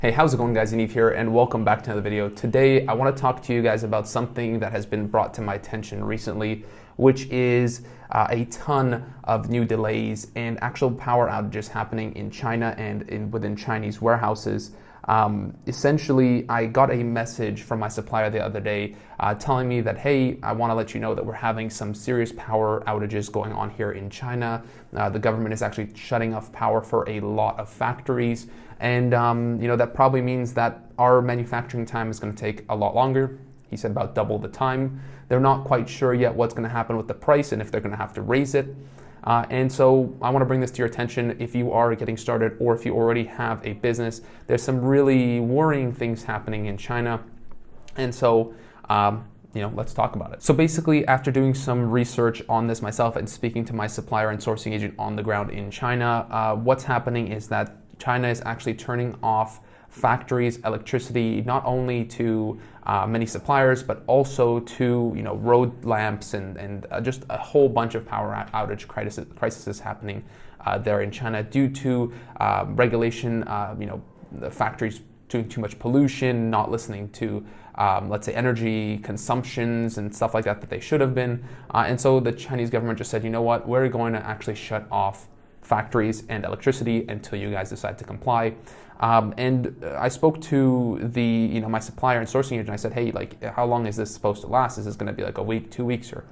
Hey, how's it going, guys? Yaniv here, and welcome back to another video. Today, I want to talk to you guys about something that has been brought to my attention recently, which is a ton of new delays and actual power outages happening in China and within Chinese warehouses. Essentially, I got a message from my supplier the other day telling me that, hey, I want to let you know that we're having some serious power outages going on here in China. The government is actually shutting off power for a lot of factories. And that probably means that our manufacturing time is going to take a lot longer. He said about double the time. They're not quite sure yet what's going to happen with the price and if they're going to have to raise it. And so I want to bring this to your attention. If you are getting started or if you already have a business, there's some really worrying things happening in China. And so, let's talk about it. So basically, after doing some research on this myself and speaking to my supplier and sourcing agent on the ground in China, what's happening is that China is actually turning off factories, electricity, not only to many suppliers, but also to road lamps and just a whole bunch of power outage crises happening there in China due to regulation. The factories doing too much pollution, not listening to let's say energy consumptions and stuff like that they should have been. And so the Chinese government just said, you know what, we're going to actually shut off factories and electricity until you guys decide to comply. And I spoke to my supplier and sourcing agent. I said, hey, how long is this supposed to last? Is this going to be like a week, 2 weeks, or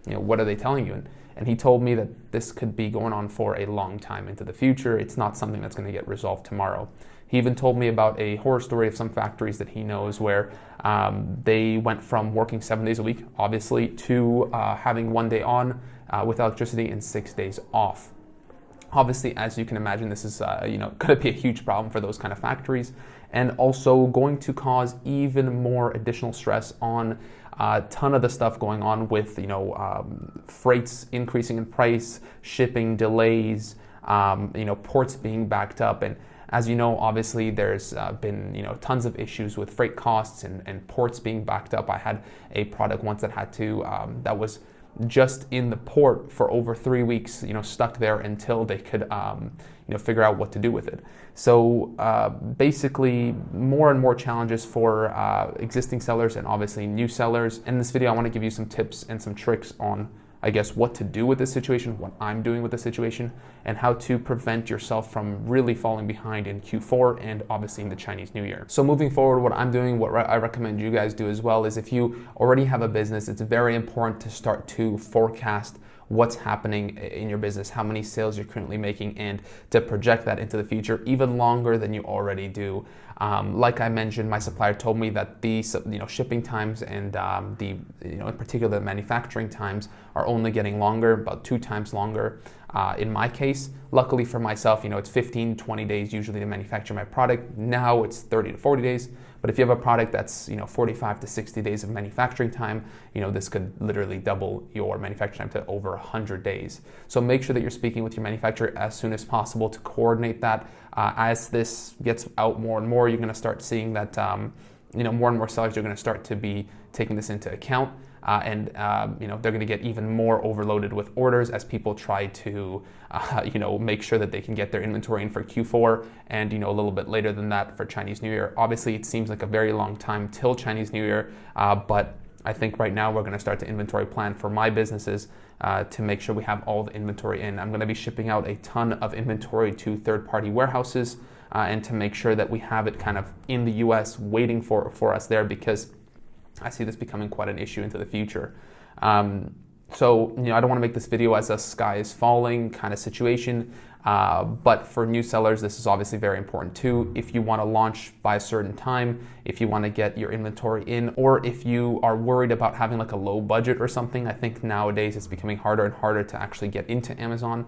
what are they telling you? And he told me that this could be going on for a long time into the future. It's not something that's going to get resolved tomorrow. He even told me about a horror story of some factories that he knows where they went from working 7 days a week, obviously, to having 1 day on with electricity and 6 days off. Obviously, as you can imagine, this is going to be a huge problem for those kind of factories, and also going to cause even more additional stress on a ton of the stuff going on with freights increasing in price, shipping delays, ports being backed up. And as you know, obviously there's been tons of issues with freight costs and ports being backed up. I had a product once that had to that was just in the port for over 3 weeks, stuck there until they could, figure out what to do with it. So basically, more and more challenges for existing sellers and obviously new sellers. In this video, I want to give you some tips and some tricks on, I guess, what to do with this situation, what I'm doing with the situation, and how to prevent yourself from really falling behind in Q4 and obviously in the Chinese New Year. So moving forward, what I'm doing, what I recommend you guys do as well, is if you already have a business, it's very important to start to forecast what's happening in your business, how many sales you're currently making, and to project that into the future even longer than you already do. Like I mentioned, my supplier told me that the shipping times and in particular the manufacturing times are only getting longer, about 2 times longer. In my case, luckily for myself, it's 15-20 days usually to manufacture my product. Now it's 30 to 40 days. But if you have a product that's 45 to 60 days of manufacturing time, this could literally double your manufacturing time to over 100 days. So make sure that you're speaking with your manufacturer as soon as possible to coordinate that. As this gets out more and more, you're going to start seeing that more and more sellers are going to start to be taking this into account. And they're going to get even more overloaded with orders as people try to, make sure that they can get their inventory in for Q4 and, a little bit later than that for Chinese New Year. Obviously, it seems like a very long time till Chinese New Year, but I think right now we're going to start to inventory plan for my businesses to make sure we have all the inventory in. I'm going to be shipping out a ton of inventory to third-party warehouses and to make sure that we have it kind of in the US waiting for us there, because I see this becoming quite an issue into the future. So I don't want to make this video as a sky is falling kind of situation, but for new sellers, this is obviously very important too. If you want to launch by a certain time, if you want to get your inventory in, or if you are worried about having like a low budget or something, I think nowadays it's becoming harder and harder to actually get into Amazon.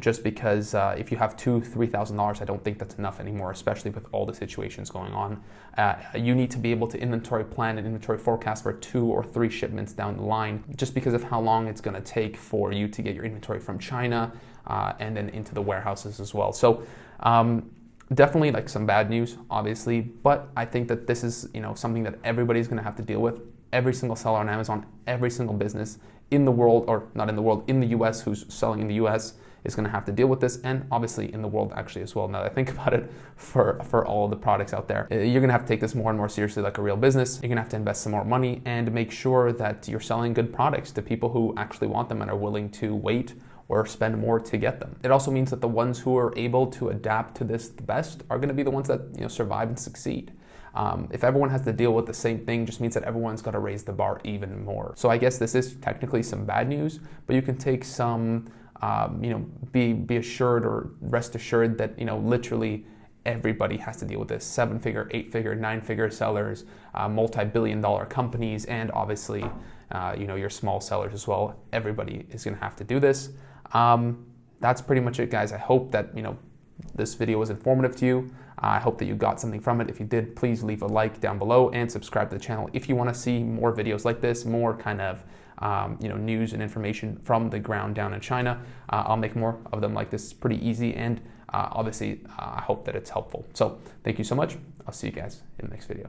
Just because if you have $2,000-$3,000, I don't think that's enough anymore, especially with all the situations going on. You need to be able to inventory plan and inventory forecast for 2 or 3 shipments down the line, just because of how long it's going to take for you to get your inventory from China and then into the warehouses as well. So definitely like some bad news, obviously, but I think that this is something that everybody's going to have to deal with. Every single seller on Amazon, every single business in the world, or not in the world, in the US who's selling in the US is going to have to deal with this, and obviously in the world actually as well. Now that I think about it, for all of the products out there, you're going to have to take this more and more seriously like a real business. You're going to have to invest some more money and make sure that you're selling good products to people who actually want them and are willing to wait or spend more to get them. It also means that the ones who are able to adapt to this the best are going to be the ones that survive and succeed. If everyone has to deal with the same thing, just means that everyone's got to raise the bar even more. So I guess this is technically some bad news, but you can take some, be assured or rest assured that literally everybody has to deal with this. 7-figure, 8-figure, 9-figure sellers, multi-billion-dollar companies, and obviously, your small sellers as well. Everybody is going to have to do this. That's pretty much it, guys. I hope that this video was informative to you. I hope that you got something from it. If you did, please leave a like down below and subscribe to the channel if you want to see more videos like this, more kind of news and information from the ground down in China. I'll make more of them like this. It's pretty easy, and obviously I hope that it's helpful. So thank you so much. I'll see you guys in the next video.